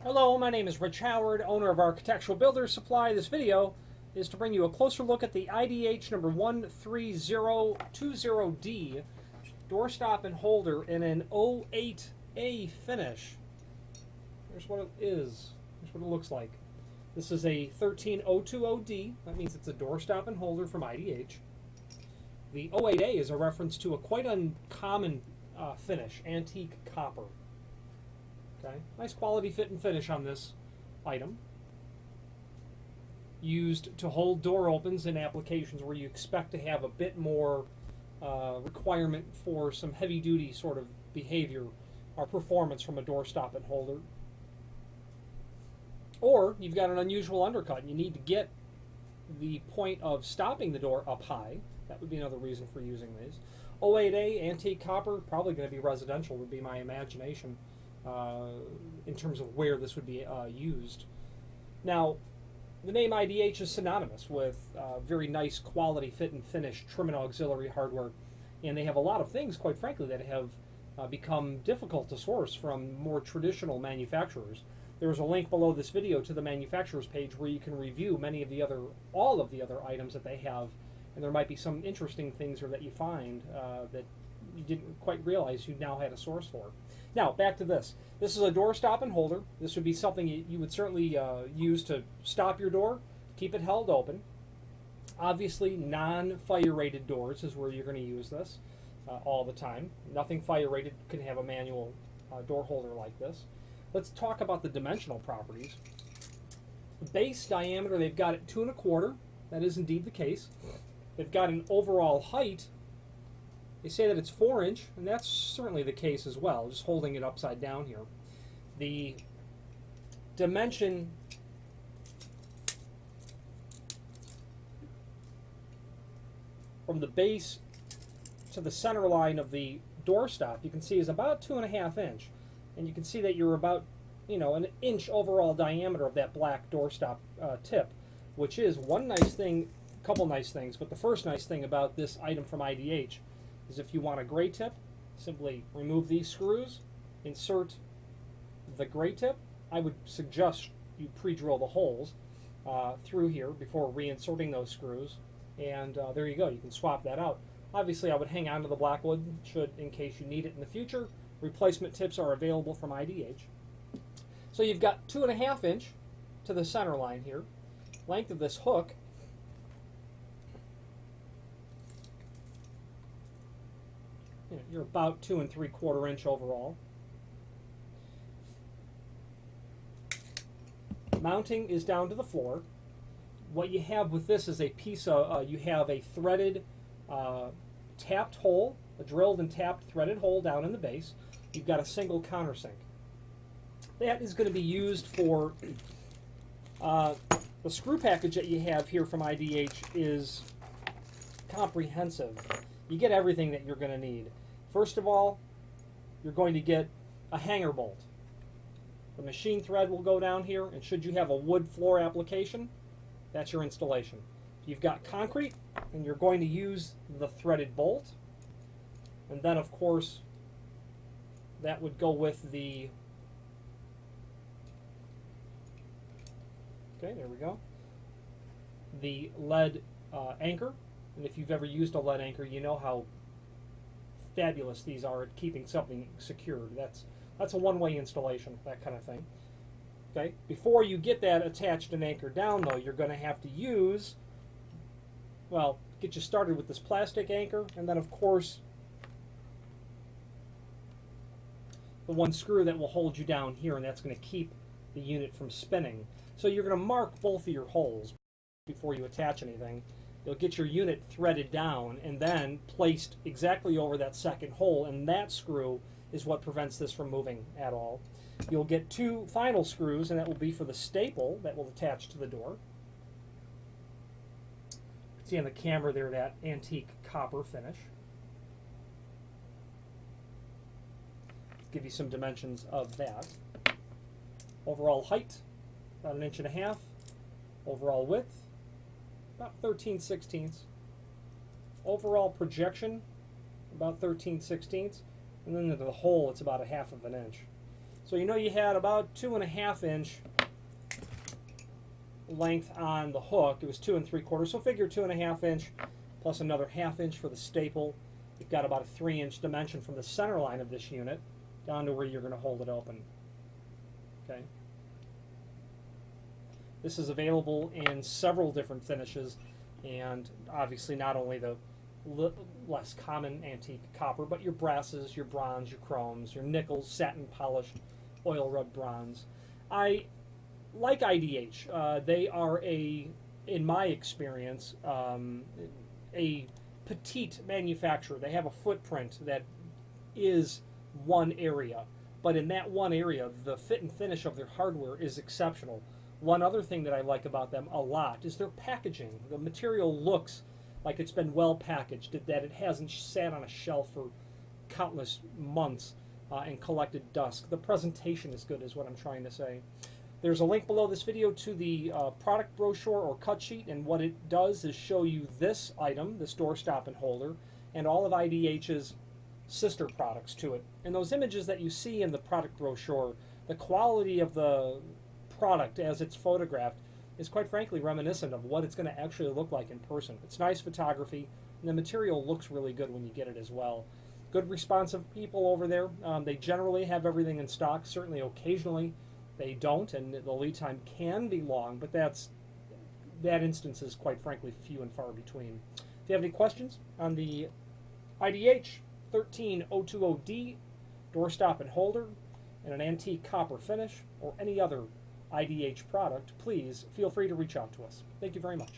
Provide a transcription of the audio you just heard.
Hello, my name is Rich Howard, owner of Architectural Builders Supply. This video is to bring you a closer look at the IDH number 13020D doorstop and holder in an 08A finish. Here's what it is. Here's what it looks like. This is a 13020D. That means it's a doorstop and holder from IDH. The 08A is a reference to a quite uncommon finish, antique copper. Okay, nice quality fit and finish on this item. Used to hold door opens in applications where you expect to have a bit more requirement for some heavy duty sort of behavior or performance from a doorstop and holder. Or you've got an unusual undercut and you need to get the point of stopping the door up high. That would be another reason for using these. 08A, antique copper, probably going to be residential would be my imagination. In terms of where this would be used. Now, the name IDH is synonymous with very nice quality fit and finish trim and auxiliary hardware, and they have a lot of things, quite frankly, that have become difficult to source from more traditional manufacturers. There's a link below this video to the manufacturer's page where you can review all of the other items that they have, and there might be some interesting things that you find that you didn't quite realize you now had a source for. Now, back to this. This is a door stop and holder. This would be something you would certainly use to stop your door, keep it held open. Obviously, non-fire rated doors is where you're going to use this all the time. Nothing fire rated can have a manual door holder like this. Let's talk about the dimensional properties. The base diameter, they've got it 2 1/4. That is indeed the case. They've got an overall height. They say that it's 4 inch, and that's certainly the case as well, just holding it upside down here. The dimension from the base to the center line of the doorstop, you can see is about 2.5 inch. And you can see that you're about, an inch overall diameter of that black doorstop tip, which is one nice thing, a couple nice things, but the first nice thing about this item from IDH is if you want a gray tip, simply remove these screws, insert the gray tip. I would suggest you pre-drill the holes through here before reinserting those screws, and there you go. You can swap that out. Obviously, I would hang on to the black wood in case you need it in the future. Replacement tips are available from IDH. So you've got 2.5 inch to the center line here. Length of this hook, you're about 2 3/4 inch overall. Mounting is down to the floor. What you have with this is a piece of, you have a threaded tapped hole, a drilled and tapped threaded hole down in the base. You've got a single countersink. That is going to be used for, the screw package that you have here from IDH is comprehensive. You get everything that you're going to need. First of all, you're going to get a hanger bolt. The machine thread will go down here, and should you have a wood floor application, that's your installation. You've got concrete, and you're going to use the threaded bolt. And then, of course, that would go with the, okay, there we go, the lead anchor. And if you've ever used a lead anchor, you know how fabulous these are at keeping something secured. That's a one-way installation, that kind of thing. Okay, before you get that attached and anchored down, though, you're going to have to use, well, get you started with this plastic anchor, and then, of course, the one screw that will hold you down here, and that's going to keep the unit from spinning. So you're going to mark both of your holes before you attach anything. You'll get your unit threaded down and then placed exactly over that second hole, and that screw is what prevents this from moving at all. You'll get 2 final screws, and that will be for the staple that will attach to the door. You can see on the camera there that antique copper finish. Give you some dimensions of that. Overall height, about 1.5 inches. Overall width, about 13/16. Overall projection, about 13/16. And then into the hole, it's about 1/2 inch. So you know you had about 2.5 inch length on the hook. It was 2 3/4, so figure 2.5 inch plus another 1/2 inch for the staple. You've got about a 3-inch dimension from the center line of this unit down to where you're going to hold it open. Okay. This is available in several different finishes, and obviously not only the less common antique copper, but your brasses, your bronze, your chromes, your nickels, satin polished, oil rubbed bronze. I like IDH. They are in my experience, a petite manufacturer. They have a footprint that is one area, but in that one area, the fit and finish of their hardware is exceptional. One other thing that I like about them a lot is their packaging. The material looks like it's been well packaged, that it hasn't sat on a shelf for countless months and collected dust. The presentation is good is what I'm trying to say. There's a link below this video to the product brochure or cut sheet, and what it does is show you this item, this door stop and holder, and all of IDH's sister products to it. And those images that you see in the product brochure, the quality of the product as it's photographed is quite frankly reminiscent of what it's going to actually look like in person. It's nice photography, and the material looks really good when you get it as well. Good responsive people over there. They generally have everything in stock. Certainly occasionally they don't, and the lead time can be long, but that instance is quite frankly few and far between. If you have any questions on the IDH 13020D doorstop and holder and an antique copper finish, or any other IDH product, please feel free to reach out to us. Thank you very much.